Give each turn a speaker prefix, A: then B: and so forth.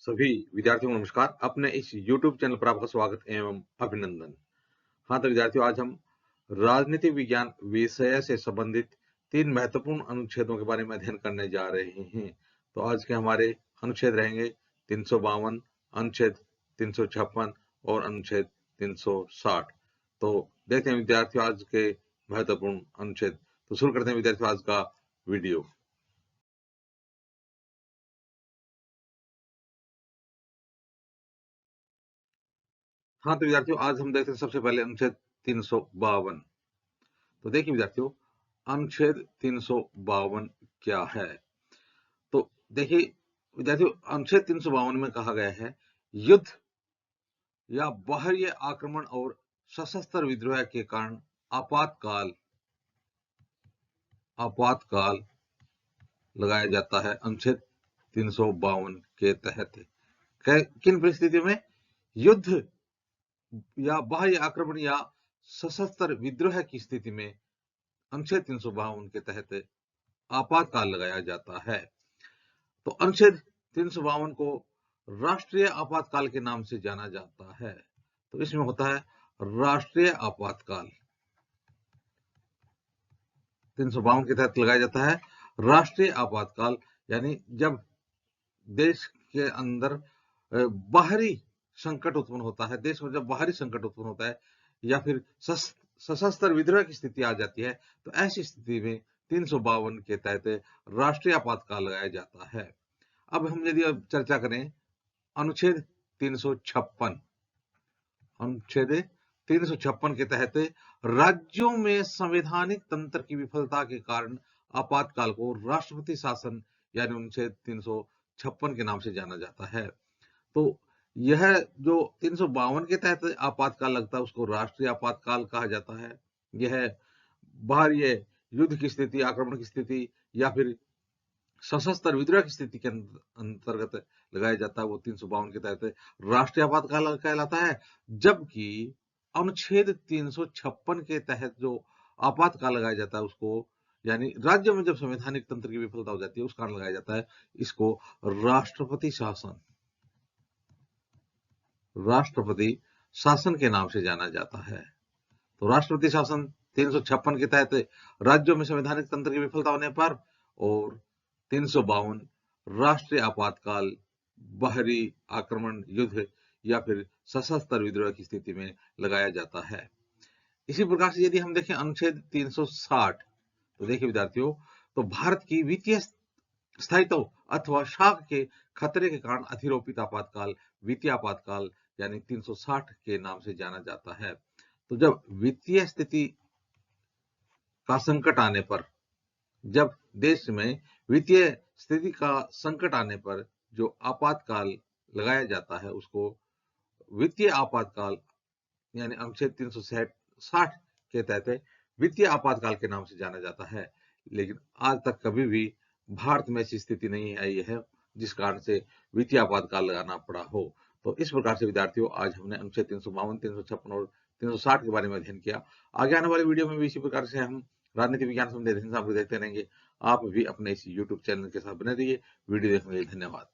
A: सभी विद्यार्थियों को नमस्कार। अपने इस YouTube चैनल पर आपका स्वागत एवं अभिनंदन। हाँ, तो विद्यार्थियों, आज हम राजनीति विज्ञान विषय से संबंधित 3 महत्वपूर्ण अनुच्छेदों के बारे में अध्ययन करने जा रहे हैं। तो आज के हमारे अनुच्छेद रहेंगे 352, अनुच्छेद 356 और अनुच्छेद 360। तो देखते हैं विद्यार्थियों आज के महत्वपूर्ण अनुच्छेद। तो शुरू करते हैं विद्यार्थियों आज का वीडियो। हाँ, तो विद्यार्थियों, आज हम देखते हैं सबसे पहले अनुच्छेद 352। तो देखिए विद्यार्थियों, अनुच्छेद 352 क्या है? तो देखिए विद्यार्थियों, अनुच्छेद 352 में कहा गया है, युद्ध या बाह्य आक्रमण और सशस्त्र विद्रोह के कारण आपातकाल आपातकाल लगाया जाता है अनुच्छेद 352 के तहत। किन परिस्थितियों में? युद्ध या बाह्य आक्रमण या सशस्त्र विद्रोह की स्थिति में अनुच्छेद 352 के तहत आपातकाल लगाया जाता है। तो अनुच्छेद 352 को राष्ट्रीय आपातकाल के नाम से जाना जाता है। तो इसमें होता है राष्ट्रीय आपातकाल। 352 के तहत लगाया जाता है राष्ट्रीय आपातकाल, यानी जब देश के अंदर बाहरी संकट उत्पन्न होता है, देश में जब बाहरी संकट उत्पन्न होता है या फिर सशस्त्र विद्रोह की स्थिति आ जाती है, तो ऐसी स्थिति में 352 के तहत राष्ट्रीय आपातकाल लगाया जाता है। अब हम यदि अब चर्चा करें अनुच्छेद 356, अनुच्छेद 356 के तहत राज्यों में संवैधानिक तंत्र की विफलता के कारण आपातकाल को राष्ट्रपति शासन यानी अनुच्छेद 356 के नाम से जाना जाता है। तो यह जो 352 के तहत आपातकाल लगता है उसको राष्ट्रीय आपातकाल कहा जाता है। यह बाहरी युद्ध की स्थिति, आक्रमण की स्थिति या फिर सशस्त्र विद्रोह की स्थिति के अंतर्गत लगाया जाता है, वो 352 के तहत राष्ट्रीय आपातकाल कहलाता है। जबकि अनुच्छेद 356 के तहत जो आपातकाल लगाया जाता है उसको, यानी राज्य में जब संवैधानिक तंत्र की विफलता हो जाती है उस कारण लगाया जाता है, इसको राष्ट्रपति शासन के नाम से जाना जाता है। तो राष्ट्रपति शासन 356 के तहत राज्यों में संवैधानिक तंत्र की विफलता होने पर, और 352 राष्ट्रीय आपातकाल बाहरी आक्रमण, युद्ध या फिर सशस्त्र विद्रोह की स्थिति में लगाया जाता है। इसी प्रकार से यदि हम देखें अनुच्छेद 360, तो देखिए विद्यार्थियों, तो भारत की वित्तीय स्थायित्व अथवा शाख के खतरे के कारण अधिरोपित आपातकाल वित्तीय आपातकाल यानी 360 के नाम से जाना जाता है। तो जब वित्तीय स्थिति का संकट आने पर, जब देश में वित्तीय स्थिति का संकट आने पर जो आपातकाल लगाया जाता है उसको वित्तीय आपातकाल यानी अनुच्छेद 360 के तहत वित्तीय आपातकाल के नाम से जाना जाता है। लेकिन आज तक कभी भी भारत में ऐसी स्थिति नहीं आई है जिस कारण से वित्तीय आपातकाल लगाना पड़ा हो। तो इस प्रकार से विद्यार्थियों, आज हमने अनुच्छेद 352, 356 और 360 के बारे में अध्ययन किया। आगे आने वाले वीडियो में भी इसी प्रकार से हम राजनीति विज्ञान संबंधी अध्ययन देखते रहेंगे। आप भी अपने इस YouTube चैनल के साथ बने रहिए। वीडियो देखने के लिए धन्यवाद।